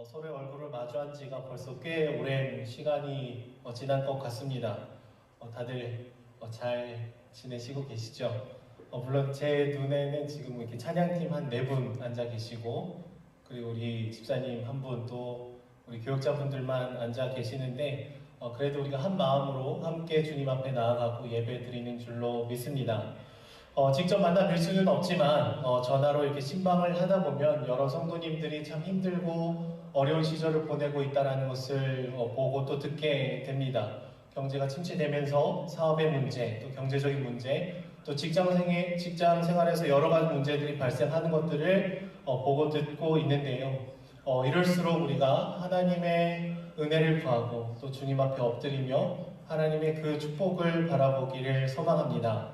서로의 얼굴을 마주한 지가 벌써 꽤 오랜 시간이 지난 것 같습니다. 다들 잘 지내시고 계시죠? 물론 제 눈에는 지금 이렇게 찬양팀 한 4분 앉아 계시고, 그리고 우리 집사님 한 분, 또 우리 교육자분들만 앉아 계시는데, 그래도 우리가 한 마음으로 함께 주님 앞에 나아가고 예배 드리는 줄로 믿습니다. 직접 만나 뵐 수는 없지만 전화로 이렇게 신방을 하다 보면 여러 성도님들이 참 힘들고 어려운 시절을 보내고 있다는 것을 보고 또 듣게 됩니다. 경제가 침체되면서 사업의 문제, 또 경제적인 문제, 또 직장 생활에서 여러 가지 문제들이 발생하는 것들을 보고 듣고 있는데요. 이럴수록 우리가 하나님의 은혜를 구하고 또 주님 앞에 엎드리며 하나님의 그 축복을 바라보기를 소망합니다.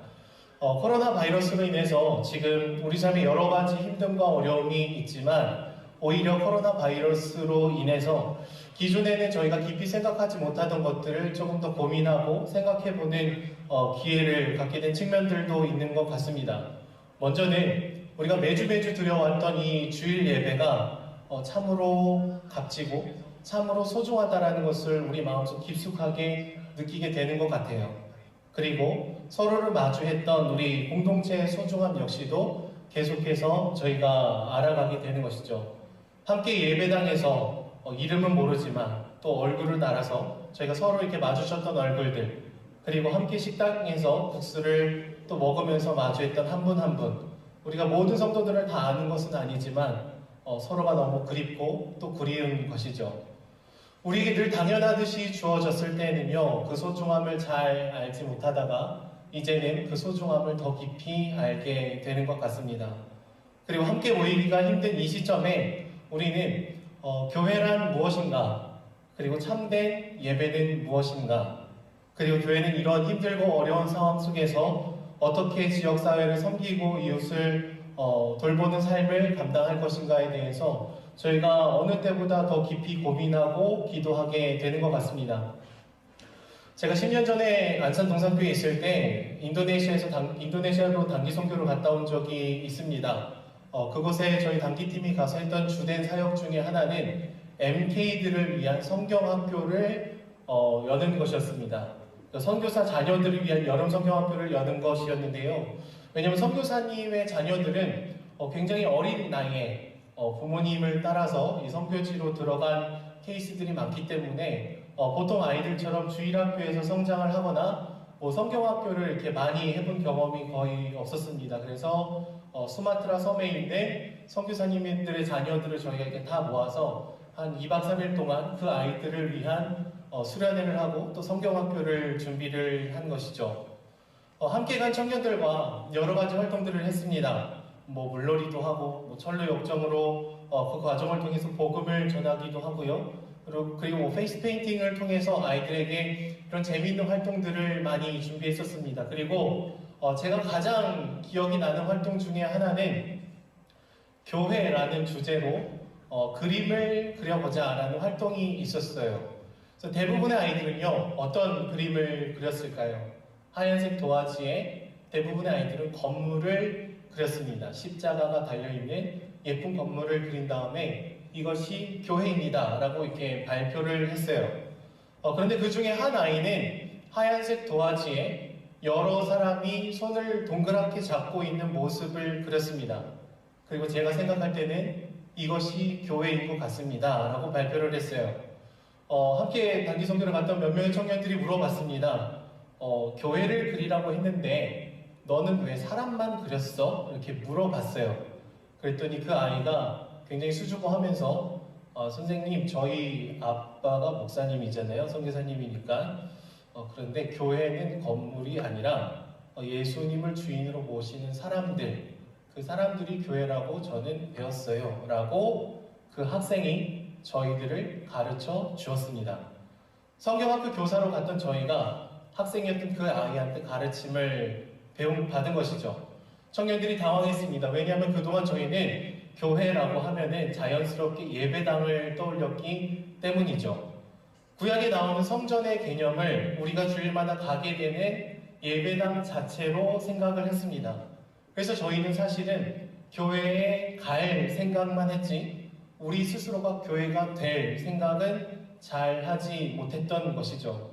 코로나 바이러스로 인해서 지금 우리 삶에 여러 가지 힘듦과 어려움이 있지만, 오히려 코로나 바이러스로 인해서 기존에는 저희가 깊이 생각하지 못하던 것들을 조금 더 고민하고 생각해보는 기회를 갖게 된 측면들도 있는 것 같습니다. 먼저는 우리가 매주 드려왔던 이 주일 예배가 참으로 값지고 참으로 소중하다는 것을 우리 마음속 깊숙하게 느끼게 되는 것 같아요. 그리고 서로를 마주했던 우리 공동체의 소중함 역시도 계속해서 저희가 알아가게 되는 것이죠. 함께 예배당에서 이름은 모르지만 또 얼굴을 알아서 저희가 서로 이렇게 마주쳤던 얼굴들, 그리고 함께 식당에서 국수를 또 먹으면서 마주했던 한 분 한 분, 우리가 모든 성도들을 다 아는 것은 아니지만 서로가 너무 그립고 또 그리운 것이죠. 우리에게 늘 당연하듯이 주어졌을 때는요, 그 소중함을 잘 알지 못하다가 이제는 그 소중함을 더 깊이 알게 되는 것 같습니다. 그리고 함께 모이기가 힘든 이 시점에 우리는 교회란 무엇인가, 그리고 참된 예배는 무엇인가, 그리고 교회는 이런 힘들고 어려운 상황 속에서 어떻게 지역사회를 섬기고 이웃을 돌보는 삶을 감당할 것인가에 대해서 저희가 어느 때보다 더 깊이 고민하고 기도하게 되는 것 같습니다. 제가 10년 전에 안산 동산교회에 있을 때 인도네시아로 단기 선교를 갔다 온 적이 있습니다. 그곳에 저희 단기팀이 가서 했던 주된 사역 중에 하나는 MK들을 위한 성경학교를 여는 것이었습니다. 선교사 자녀들을 위한 여름 성경학교를 여는 것이었는데요. 왜냐하면 선교사님의 자녀들은 굉장히 어린 나이에 부모님을 따라서 이 선교지로 들어간 케이스들이 많기 때문에 보통 아이들처럼 주일학교에서 성장을 하거나 성경학교를 이렇게 많이 해본 경험이 거의 없었습니다. 그래서 수마트라 섬에 있는 선교사님들의 자녀들을 저희가 이렇게 다 모아서 한 2박 3일 동안 그 아이들을 위한 수련회를 하고 또 성경학교를 준비를 한 것이죠. 함께 간 청년들과 여러 가지 활동들을 했습니다. 물놀이도 하고, 철로 역정으로 그 과정을 통해서 복음을 전하기도 하고요. 그리고 페이스 페인팅을 통해서 아이들에게 그런 재미있는 활동들을 많이 준비했었습니다. 그리고 제가 가장 기억이 나는 활동 중에 하나는 교회라는 주제로 그림을 그려보자라는 활동이 있었어요. 그래서 대부분의 아이들은요, 어떤 그림을 그렸을까요? 하얀색 도화지에 대부분의 아이들은 건물을 그렸습니다. 십자가가 달려있는 예쁜 건물을 그린 다음에 이것이 교회입니다 라고 이렇게 발표를 했어요. 그런데 그 중에 한 아이는 하얀색 도화지에 여러 사람이 손을 동그랗게 잡고 있는 모습을 그렸습니다. 그리고 제가 생각할 때는 이것이 교회인 것 같습니다 라고 발표를 했어요. 함께 단기 선교를 갔던 몇 명의 청년들이 물어봤습니다. 교회를 그리라고 했는데 너는 왜 사람만 그렸어? 이렇게 물어봤어요. 그랬더니 그 아이가 굉장히 수줍어하면서 선생님, 저희 아빠가 목사님이잖아요. 선교사님이니까. 그런데 교회는 건물이 아니라 예수님을 주인으로 모시는 사람들, 그 사람들이 교회라고 저는 배웠어요 라고 그 학생이 저희들을 가르쳐 주었습니다. 성경학교 교사로 갔던 저희가 학생이었던 그 아이한테 가르침을 받은 것이죠. 청년들이 당황했습니다. 왜냐하면 그동안 저희는 교회라고 하면은 자연스럽게 예배당을 떠올렸기 때문이죠. 구약에 나오는 성전의 개념을 우리가 주일마다 가게 되는 예배당 자체로 생각을 했습니다. 그래서 저희는 사실은 교회에 갈 생각만 했지 우리 스스로가 교회가 될 생각은 잘 하지 못했던 것이죠.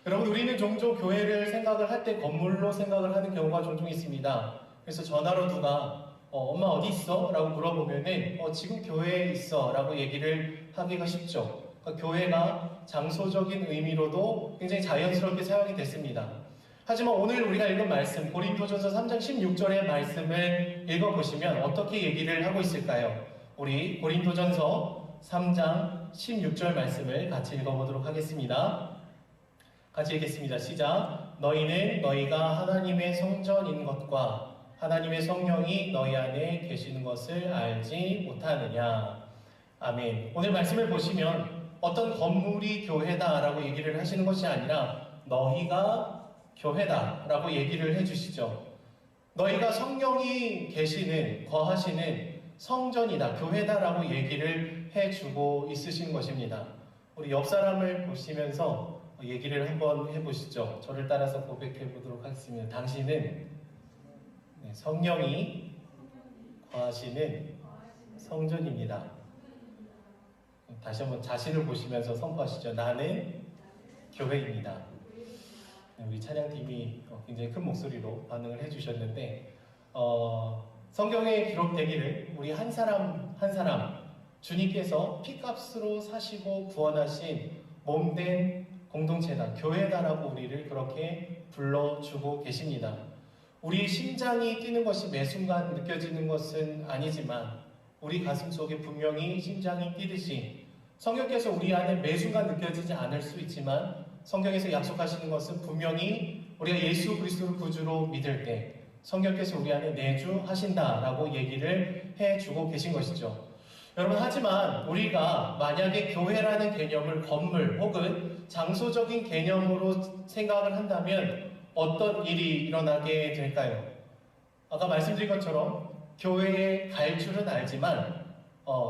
여러분, 우리는 종종 교회를 생각을 할 때 건물로 생각을 하는 경우가 종종 있습니다. 그래서 전화로 누가 엄마 어디 있어? 라고 물어보면은 지금 교회에 있어 라고 얘기를 하기가 쉽죠. 그러니까 교회가 장소적인 의미로도 굉장히 자연스럽게 사용이 됐습니다. 하지만 오늘 우리가 읽은 말씀, 고린도전서 3장 16절의 말씀을 읽어보시면 어떻게 얘기를 하고 있을까요? 우리 고린도전서 3장 16절 말씀을 같이 읽어보도록 하겠습니다. 같이 읽겠습니다. 시작. 너희는 너희가 하나님의 성전인 것과 하나님의 성령이 너희 안에 계시는 것을 알지 못하느냐. 아멘. 오늘 말씀을 보시면 어떤 건물이 교회다라고 얘기를 하시는 것이 아니라 너희가 교회다라고 얘기를 해주시죠. 너희가 성령이 계시는, 거하시는 성전이다, 교회다라고 얘기를 해주고 있으신 것입니다. 우리 옆 사람을 보시면서 얘기를 한번 해보시죠. 저를 따라서 고백해 보도록 하겠습니다. 당신은 성령이 거하시는 성전입니다. 다시 한번 자신을 보시면서 선포하시죠. 나는 교회입니다. 우리 찬양팀이 굉장히 큰 목소리로 반응을 해주셨는데 성경에 기록되기를 우리 한 사람 한 사람 주님께서 피값으로 사시고 구원하신 몸된 공동체다, 교회다라고 우리를 그렇게 불러주고 계십니다. 우리 심장이 뛰는 것이 매 순간 느껴지는 것은 아니지만 우리 가슴 속에 분명히 심장이 뛰듯이 성령께서 우리 안에 매 순간 느껴지지 않을 수 있지만 성경에서 약속하시는 것은 분명히 우리가 예수 그리스도를 구주로 믿을 때 성령께서 우리 안에 내주하신다라고 얘기를 해주고 계신 것이죠. 여러분, 하지만 우리가 만약에 교회라는 개념을 건물 혹은 장소적인 개념으로 생각을 한다면 어떤 일이 일어나게 될까요? 아까 말씀드린 것처럼 교회에 갈 줄은 알지만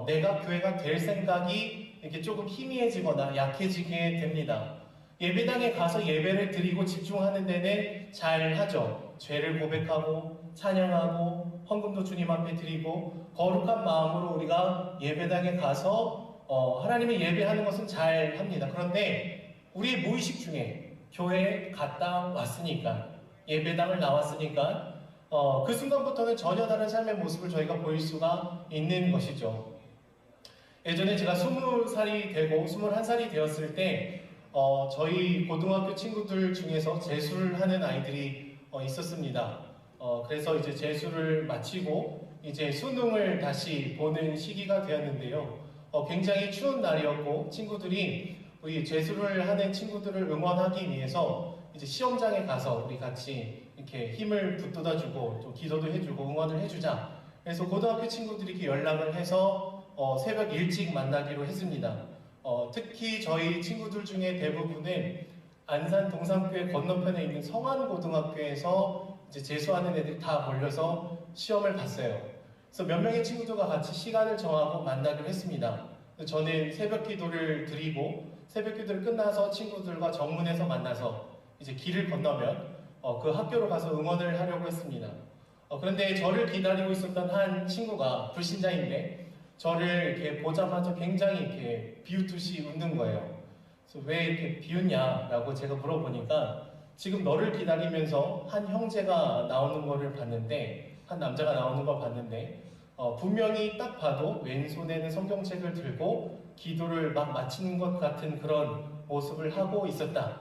내가 교회가 될 생각이 이렇게 조금 희미해지거나 약해지게 됩니다. 예배당에 가서 예배를 드리고 집중하는 데는 잘 하죠. 죄를 고백하고 찬양하고 헌금도 주님 앞에 드리고 거룩한 마음으로 우리가 예배당에 가서 하나님의 예배하는 것은 잘 합니다. 그런데 우리의 무의식 중에 교회에 갔다 왔으니까, 예배당을 나왔으니까 그 순간부터는 전혀 다른 삶의 모습을 저희가 보일 수가 있는 것이죠. 예전에 제가 20살이 되고 21살이 되었을 때 저희 고등학교 친구들 중에서 재수를 하는 아이들이 있었습니다. 그래서 이제 재수를 마치고 이제 수능을 다시 보는 시기가 되었는데요. 굉장히 추운 날이었고 친구들이 우리 재수를 하는 친구들을 응원하기 위해서 이제 시험장에 가서 우리 같이 이렇게 힘을 북돋아주고 좀 기도도 해주고 응원을 해주자. 그래서 고등학교 친구들이 이렇게 연락을 해서 새벽 일찍 만나기로 했습니다. 특히 저희 친구들 중에 대부분은 안산 동산교회 건너편에 있는 성안고등학교에서 이제 재수하는 애들이 다 몰려서 시험을 봤어요. 그래서 몇 명의 친구들과 같이 시간을 정하고 만나기로 했습니다. 저는 새벽 기도를 드리고 새벽 기도를 끝나서 친구들과 정문에서 만나서 이제 길을 건너면 그 학교로 가서 응원을 하려고 했습니다. 그런데 저를 기다리고 있었던 한 친구가 불신자인데 저를 이렇게 보자마자 굉장히 이렇게 비웃듯이 웃는 거예요. 그래서 왜 이렇게 비웃냐라고 제가 물어보니까 지금 너를 기다리면서 한 형제가 나오는 거를 봤는데, 한 남자가 나오는 걸 봤는데 분명히 딱 봐도 왼손에는 성경책을 들고 기도를 막 마치는 것 같은 그런 모습을 하고 있었다.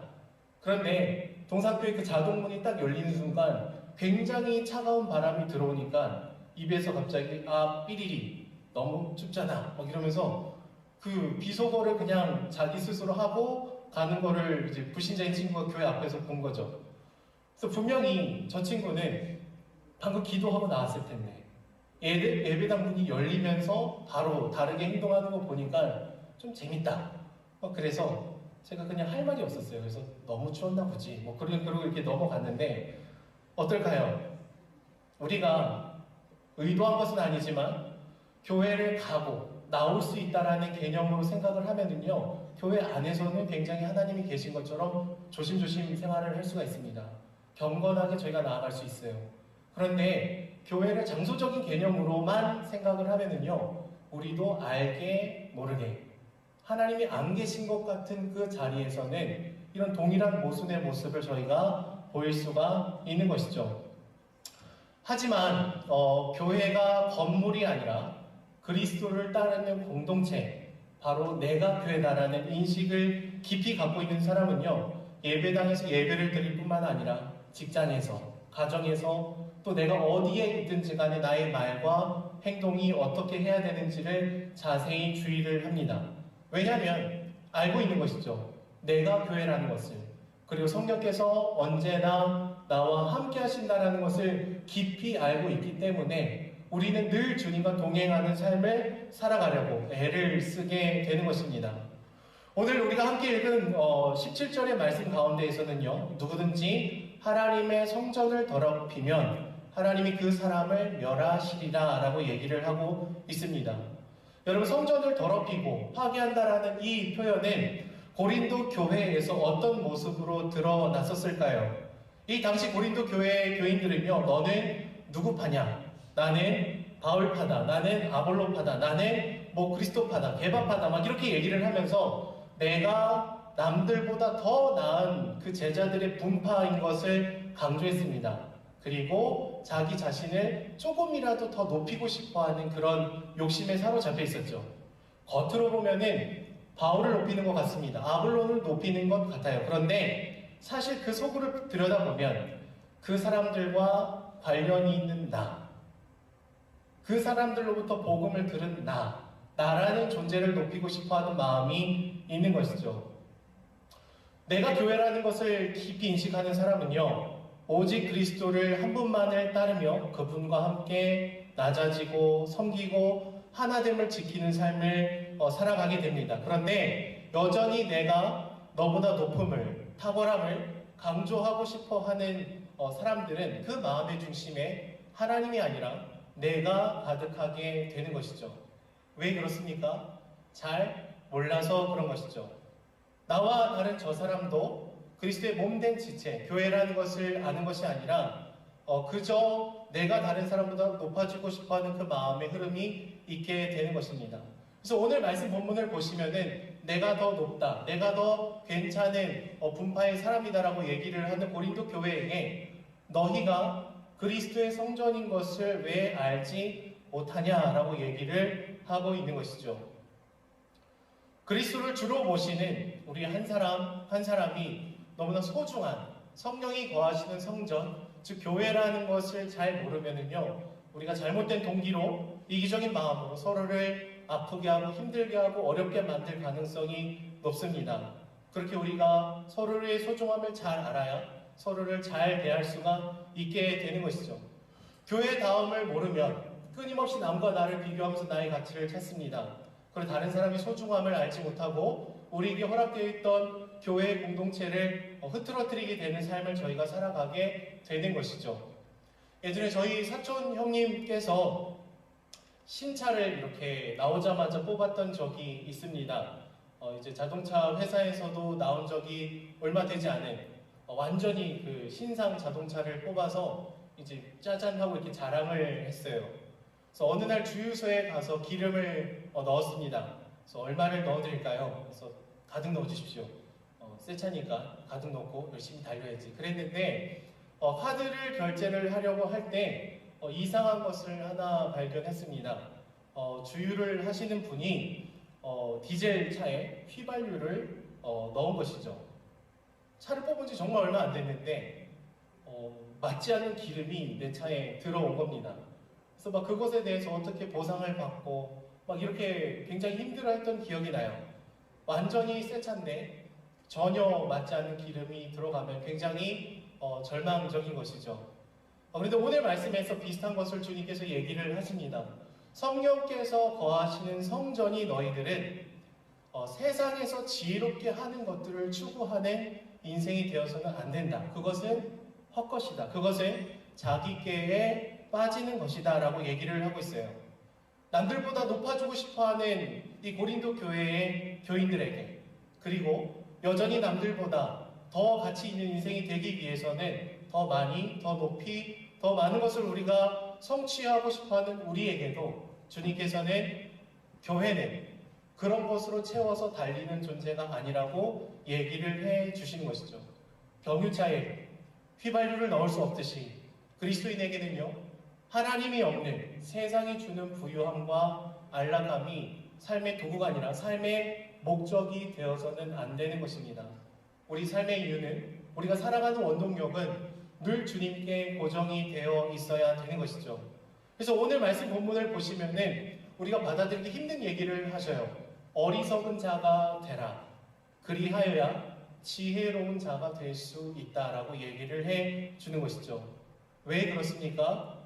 그런데 동산교회 그 자동문이 딱 열리는 순간 굉장히 차가운 바람이 들어오니까 입에서 갑자기 삐리리 너무 춥잖아 막 이러면서 그 비속어를 그냥 자기 스스로 하고 가는 거를 이제 불신자인 친구가 교회 앞에서 본 거죠. 그래서 분명히 저 친구는 방금 기도하고 나왔을 텐데 예배당 문이 열리면서 바로 다르게 행동하는 거 보니까 좀 재밌다. 그래서 제가 그냥 할 말이 없었어요. 그래서 너무 추웠나 보지. 그러고 이렇게 넘어갔는데 어떨까요? 우리가 의도한 것은 아니지만 교회를 가고 나올 수 있다라는 개념으로 생각을 하면은요, 교회 안에서는 굉장히 하나님이 계신 것처럼 조심조심 생활을 할 수가 있습니다. 경건하게 저희가 나아갈 수 있어요. 그런데 교회를 장소적인 개념으로만 생각을 하면은요, 우리도 알게 모르게 하나님이 안 계신 것 같은 그 자리에서는 이런 동일한 모순의 모습을 저희가 보일 수가 있는 것이죠. 하지만 교회가 건물이 아니라 그리스도를 따르는 공동체, 바로 내가 교회다라는 인식을 깊이 갖고 있는 사람은요, 예배당에서 예배를 드릴 뿐만 아니라 직장에서, 가정에서, 또 내가 어디에 있든지 간에 나의 말과 행동이 어떻게 해야 되는지를 자세히 주의를 합니다. 왜냐하면 알고 있는 것이죠. 내가 교회라는 것을, 그리고 성령께서 언제나 나와 함께 하신다는 것을 깊이 알고 있기 때문에 우리는 늘 주님과 동행하는 삶을 살아가려고 애를 쓰게 되는 것입니다. 오늘 우리가 함께 읽은 17절의 말씀 가운데에서는요, 누구든지 하나님의 성전을 더럽히면 하나님이 그 사람을 멸하시리라 라고 얘기를 하고 있습니다. 여러분, 성전을 더럽히고 파괴한다라는 이 표현은 고린도 교회에서 어떤 모습으로 드러났었을까요? 이 당시 고린도 교회의 교인들은요, 너는 누구 파냐? 나는 바울파다, 나는 아볼로파다, 나는 그리스도파다, 게바파다, 막 이렇게 얘기를 하면서 내가 남들보다 더 나은 그 제자들의 분파인 것을 강조했습니다. 그리고 자기 자신을 조금이라도 더 높이고 싶어하는 그런 욕심에 사로잡혀 있었죠. 겉으로 보면은 바울을 높이는 것 같습니다. 아볼로를 높이는 것 같아요. 그런데 사실 그 속으로 들여다보면 그 사람들과 관련이 있는 나, 그 사람들로부터 복음을 들은 나라는 존재를 높이고 싶어하는 마음이 있는 것이죠. 내가 교회라는 것을 깊이 인식하는 사람은요, 오직 그리스도를 한 분만을 따르며 그분과 함께 낮아지고 섬기고 하나됨을 지키는 삶을 살아가게 됩니다. 그런데 여전히 내가 너보다 높음을, 탁월함을 강조하고 싶어하는 사람들은 그 마음의 중심에 하나님이 아니라 내가 가득하게 되는 것이죠. 왜 그렇습니까? 잘 몰라서 그런 것이죠. 나와 다른 저 사람도 그리스도의 몸된 지체, 교회라는 것을 아는 것이 아니라 그저 내가 다른 사람보다 높아지고 싶어하는 그 마음의 흐름이 있게 되는 것입니다. 그래서 오늘 말씀 본문을 보시면은 내가 더 높다, 내가 더 괜찮은 분파의 사람이다라고 얘기를 하는 고린도 교회에게 너희가 그리스도의 성전인 것을 왜 알지 못하냐라고 얘기를 하고 있는 것이죠. 그리스도를 주로 모시는 우리 한 사람 한 사람이 너무나 소중한 성령이 거하시는 성전, 즉 교회라는 것을 잘 모르면은요, 우리가 잘못된 동기로 이기적인 마음으로 서로를 아프게 하고 힘들게 하고 어렵게 만들 가능성이 높습니다. 그렇게 우리가 서로의 소중함을 잘 알아야 서로를 잘 대할 수가 있게 되는 것이죠. 교회다움을 모르면 끊임없이 남과 나를 비교하면서 나의 가치를 찾습니다. 그리고 다른 사람의 소중함을 알지 못하고 우리에게 허락되어 있던 교회의 공동체를 흐트러뜨리게 되는 삶을 저희가 살아가게 되는 것이죠. 예전에 저희 사촌 형님께서 신차를 이렇게 나오자마자 뽑았던 적이 있습니다. 이제 자동차 회사에서도 나온 적이 얼마 되지 않은 완전히 그 신상 자동차를 뽑아서 이제 짜잔 하고 이렇게 자랑을 했어요. 그래서 어느 날 주유소에 가서 기름을 넣었습니다. 그래서 얼마를 넣어드릴까요? 그래서 가득 넣어주십시오. 새 차니까 가득 넣고 열심히 달려야지. 그랬는데 카드를 결제를 하려고 할 때 이상한 것을 하나 발견했습니다. 주유를 하시는 분이 디젤 차에 휘발유를 넣은 것이죠. 차를 뽑은 지 정말 얼마 안 됐는데 맞지 않는 기름이 내 차에 들어온 겁니다. 그래서 막 그것에 대해서 어떻게 보상을 받고 막 이렇게 굉장히 힘들어했던 기억이 나요. 완전히 새 차인데 전혀 맞지 않는 기름이 들어가면 굉장히 절망적인 것이죠. 그런데 오늘 말씀에서 비슷한 것을 주님께서 얘기를 하십니다. 성령께서 거하시는 성전이 너희들은 세상에서 지혜롭게 하는 것들을 추구하는 인생이 되어서는 안 된다. 그것은 헛것이다. 그것은 자기께에 빠지는 것이다 라고 얘기를 하고 있어요. 남들보다 높아지고 싶어하는 이 고린도 교회의 교인들에게, 그리고 여전히 남들보다 더 가치 있는 인생이 되기 위해서는 더 많이, 더 높이, 더 많은 것을 우리가 성취하고 싶어하는 우리에게도 주님께서는 교회는 그런 것으로 채워서 달리는 존재가 아니라고 얘기를 해 주시는 것이죠. 경유차에 휘발유를 넣을 수 없듯이 그리스도인에게는요, 하나님이 없는 세상이 주는 부유함과 안락함이 삶의 도구가 아니라 삶의 목적이 되어서는 안 되는 것입니다. 우리 삶의 이유는, 우리가 살아가는 원동력은 늘 주님께 고정이 되어 있어야 되는 것이죠. 그래서 오늘 말씀 본문을 보시면은 우리가 받아들이기 힘든 얘기를 하셔요. 어리석은 자가 되라. 그리하여야 지혜로운 자가 될 수 있다라고 얘기를 해 주는 것이죠. 왜 그렇습니까?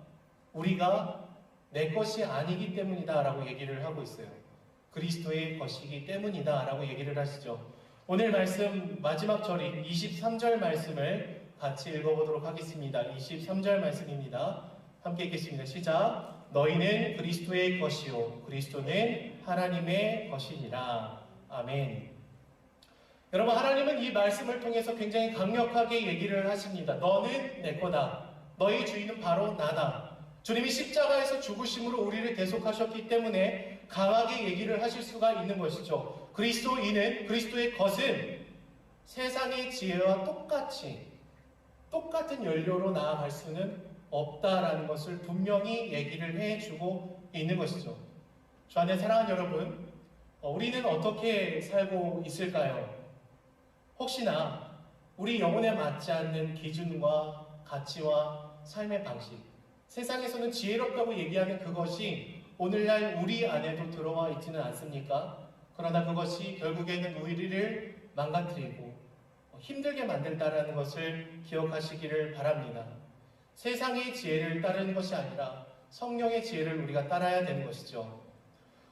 우리가 내 것이 아니기 때문이다라고 얘기를 하고 있어요. 그리스도의 것이기 때문이다라고 얘기를 하시죠. 오늘 말씀 마지막 절인 23절 말씀을 같이 읽어보도록 하겠습니다. 23절 말씀입니다. 함께 읽겠습니다. 시작. 너희는 그리스도의 것이요 그리스도는 하나님의 것이니라. 아멘. 여러분, 하나님은 이 말씀을 통해서 굉장히 강력하게 얘기를 하십니다. 너는 내 거다. 너희 주인은 바로 나다. 주님이 십자가에서 죽으심으로 우리를 대속하셨기 때문에 강하게 얘기를 하실 수가 있는 것이죠. 그리스도인은, 그리스도의 것은 세상의 지혜와 똑같은 연료로 나아갈 수는 없다라는 것을 분명히 얘기를 해주고 있는 것이죠. 주 안에 사랑하는 여러분, 우리는 어떻게 살고 있을까요? 혹시나 우리 영혼에 맞지 않는 기준과 가치와 삶의 방식, 세상에서는 지혜롭다고 얘기하는 그것이 오늘날 우리 안에도 들어와 있지는 않습니까? 그러나 그것이 결국에는 우리를 망가뜨리고 힘들게 만든다는 것을 기억하시기를 바랍니다. 세상의 지혜를 따르는 것이 아니라 성령의 지혜를 우리가 따라야 되는 것이죠.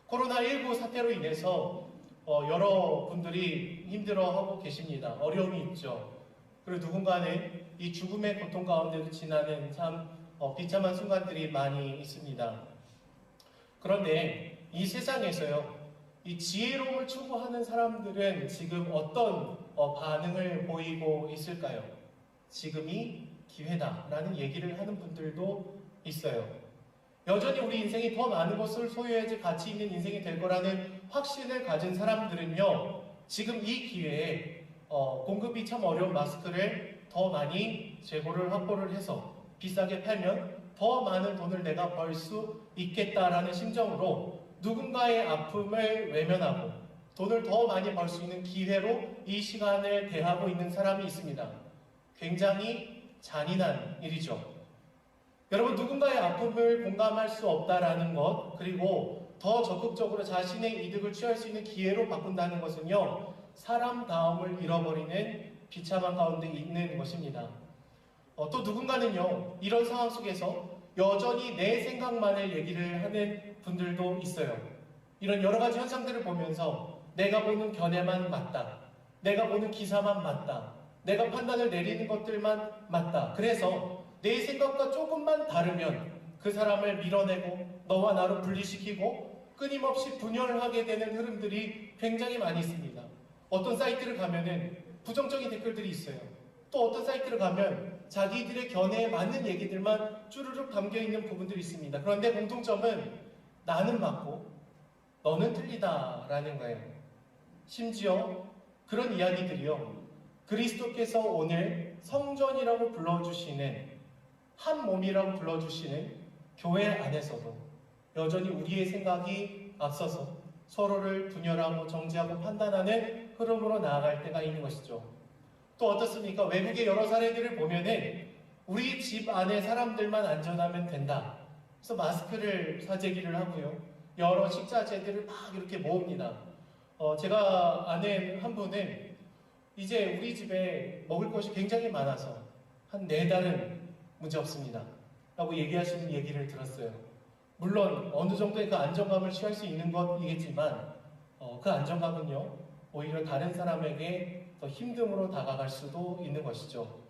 코로나19 사태로 인해서 여러 분들이 힘들어하고 계십니다. 어려움이 있죠. 그리고 누군가는 이 죽음의 고통 가운데도 지나는 참 비참한 순간들이 많이 있습니다. 그런데 이 세상에서요, 이 지혜로움을 추구하는 사람들은 지금 어떤 반응을 보이고 있을까요? 지금이 기회다라는 얘기를 하는 분들도 있어요. 여전히 우리 인생이 더 많은 것을 소유해야지 가치 있는 인생이 될 거라는 확신을 가진 사람들은요, 지금 이 기회에 공급이 참 어려운 마스크를 더 많이 재고를 확보를 해서 비싸게 팔면 더 많은 돈을 내가 벌 수 있겠다라는 심정으로 누군가의 아픔을 외면하고 돈을 더 많이 벌 수 있는 기회로 이 시간을 대하고 있는 사람이 있습니다. 굉장히 잔인한 일이죠. 여러분, 누군가의 아픔을 공감할 수 없다라는 것, 그리고 더 적극적으로 자신의 이득을 취할 수 있는 기회로 바꾼다는 것은요, 사람다움을 잃어버리는 비참한 가운데 있는 것입니다. 또 누군가는요, 이런 상황 속에서 여전히 내 생각만을 얘기를 하는 분들도 있어요. 이런 여러 가지 현상들을 보면서 내가 보는 견해만 맞다, 내가 보는 기사만 맞다, 내가 판단을 내리는 것들만 맞다. 그래서 내 생각과 조금만 다르면 그 사람을 밀어내고 너와 나로 분리시키고 끊임없이 분열하게 되는 흐름들이 굉장히 많이 있습니다. 어떤 사이트를 가면은 부정적인 댓글들이 있어요. 또 어떤 사이트를 가면 자기들의 견해에 맞는 얘기들만 쭈르륵 담겨있는 부분들이 있습니다. 그런데 공통점은 나는 맞고 너는 틀리다라는 거예요. 심지어 그런 이야기들이요, 그리스도께서 오늘 성전이라고 불러주시는, 한 몸이라고 불러주시는 교회 안에서도 여전히 우리의 생각이 앞서서 서로를 분열하고 정죄하고 판단하는 흐름으로 나아갈 때가 있는 것이죠. 또 어떻습니까? 외국의 여러 사례들을 보면은 우리 집 안에 사람들만 안전하면 된다. 그래서 마스크를 사재기를 하고요, 여러 식자재들을 막 이렇게 모읍니다. 제가 아는 한 분은 이제 우리 집에 먹을 것이 굉장히 많아서 한 4달은 문제 없습니다 라고 얘기하시는 얘기를 들었어요. 물론 어느 정도의 그 안정감을 취할 수 있는 것이겠지만 그 안정감은요, 오히려 다른 사람에게 더 힘듦으로 다가갈 수도 있는 것이죠.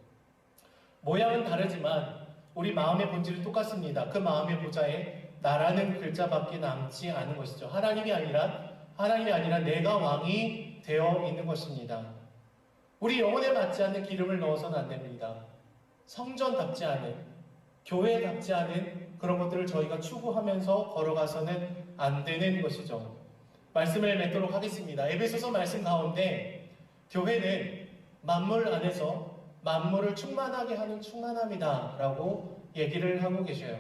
모양은 다르지만 우리 마음의 본질은 똑같습니다. 그 마음의 보좌에 나라는 글자밖에 남지 않은 것이죠. 하나님이 아니라 내가 왕이 되어 있는 것입니다. 우리 영혼에 맞지 않는 기름을 넣어서는 안 됩니다. 성전답지 않은, 교회답지 않은 그런 것들을 저희가 추구하면서 걸어가서는 안 되는 것이죠. 말씀을 맺도록 하겠습니다. 에베소서 말씀 가운데 교회는 만물 안에서 만물을 충만하게 하는 충만함이다 라고 얘기를 하고 계셔요.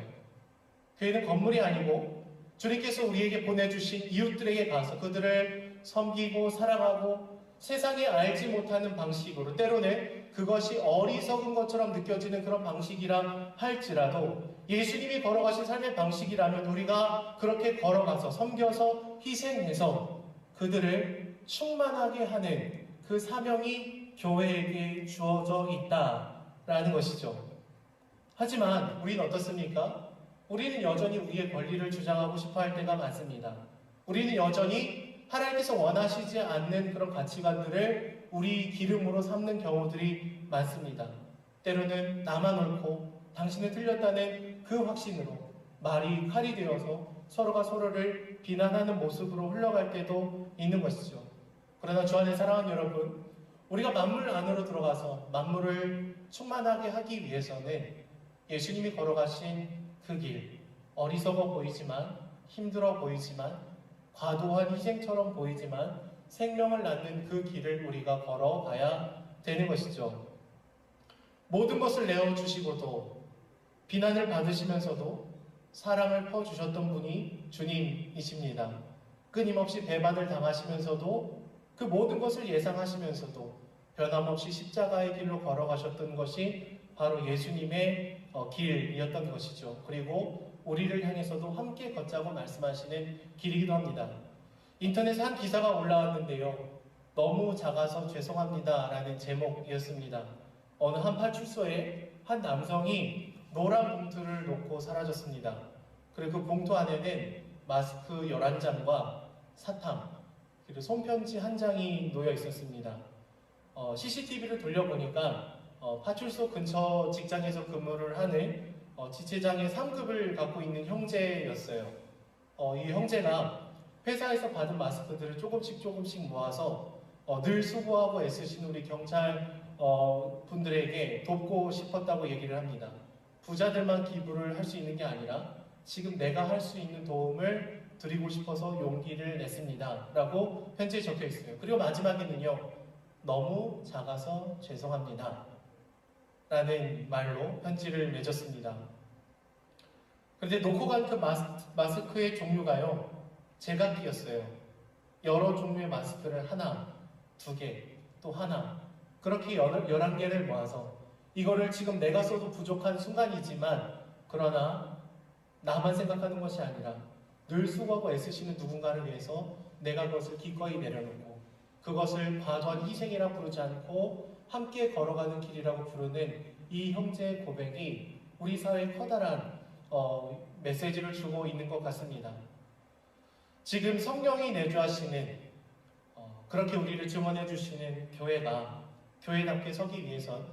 교회는 건물이 아니고 주님께서 우리에게 보내주신 이웃들에게 가서 그들을 섬기고 사랑하고 세상에 알지 못하는 방식으로, 때로는 그것이 어리석은 것처럼 느껴지는 그런 방식이라 할지라도 예수님이 걸어가신 삶의 방식이라면 우리가 그렇게 걸어가서 섬겨서 희생해서 그들을 충만하게 하는 그 사명이 교회에게 주어져 있다라는 것이죠. 하지만 우리는 어떻습니까? 우리는 여전히 우리의 권리를 주장하고 싶어 할 때가 많습니다. 우리는 여전히 하나님께서 원하시지 않는 그런 가치관들을 우리 기름으로 삼는 경우들이 많습니다. 때로는 나만 옳고 당신은 틀렸다는 그 확신으로 말이 칼이 되어서 서로가 서로를 비난하는 모습으로 흘러갈 때도 있는 것이죠. 그러나 주 안에 사랑하는 여러분, 우리가 만물 안으로 들어가서 만물을 충만하게 하기 위해서는 예수님이 걸어가신 그 길, 어리석어 보이지만 힘들어 보이지만 과도한 희생처럼 보이지만 생명을 낳는 그 길을 우리가 걸어가야 되는 것이죠. 모든 것을 내어주시고도 비난을 받으시면서도 사랑을 퍼주셨던 분이 주님이십니다. 끊임없이 배반을 당하시면서도 그 모든 것을 예상하시면서도 변함없이 십자가의 길로 걸어가셨던 것이 바로 예수님의 길이었던 것이죠. 그리고 우리를 향해서도 함께 걷자고 말씀하시는 길이기도 합니다. 인터넷에 한 기사가 올라왔는데요. 너무 작아서 죄송합니다 라는 제목이었습니다. 어느 한 파출소에 한 남성이 노란 봉투를 놓고 사라졌습니다. 그리고 그 봉투 안에는 마스크 11장과 사탕, 그리고 손편지 한 장이 놓여 있었습니다. CCTV를 돌려보니까 파출소 근처 직장에서 근무를 하는 지체장의 3급을 갖고 있는 형제였어요. 이 형제가 회사에서 받은 마스크들을 조금씩 모아서 늘 수고하고 애쓰신 우리 경찰 분들에게 돕고 싶었다고 얘기를 합니다. 부자들만 기부를 할 수 있는 게 아니라 지금 내가 할 수 있는 도움을 드리고 싶어서 용기를 냈습니다 라고 편지에 적혀 있어요. 그리고 마지막에는요, 너무 작아서 죄송합니다 라는 말로 편지를 맺었습니다. 그런데 놓고 간 그 마스크의 종류가요, 제각기였어요. 여러 종류의 마스크를 하나, 두 개, 또 하나, 그렇게 11개를 모아서 이거를 지금 내가 써도 부족한 순간이지만, 그러나 나만 생각하는 것이 아니라 늘 수고하고 애쓰시는 누군가를 위해서 내가 그것을 기꺼이 내려놓고 그것을 과도한 희생이라 부르지 않고 함께 걸어가는 길이라고 부르는 이 형제의 고백이 우리 사회에 커다란 메시지를 주고 있는 것 같습니다. 지금 성령이 내주하시는 그렇게 우리를 증언해 주시는 교회가 교회답게 서기 위해선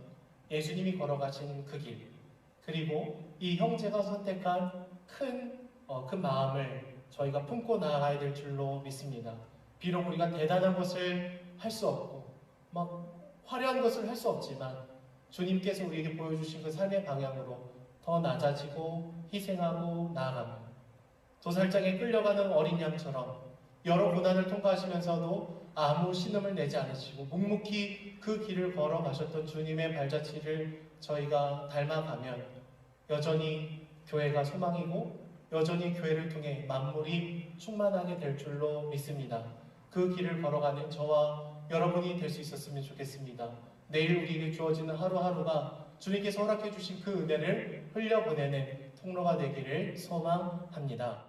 예수님이 걸어가신 그 길, 그리고 이 형제가 선택한 큰 마음을 저희가 품고 나아가야 될 줄로 믿습니다. 비록 우리가 대단한 것을 할 수 없고 화려한 것을 할 수 없지만 주님께서 우리에게 보여주신 그 삶의 방향으로 더 낮아지고 희생하고 나아가며 도살장에 끌려가는 어린 양처럼 여러 고난을 통과하시면서도 아무 신음을 내지 않으시고 묵묵히 그 길을 걸어가셨던 주님의 발자취를 저희가 닮아가면 여전히 교회가 소망이고 여전히 교회를 통해 만물이 충만하게 될 줄로 믿습니다. 그 길을 걸어가는 저와 여러분이 될 수 있었으면 좋겠습니다. 내일 우리에게 주어지는 하루하루가 주님께서 허락해 주신 그 은혜를 흘려보내는 통로가 되기를 소망합니다.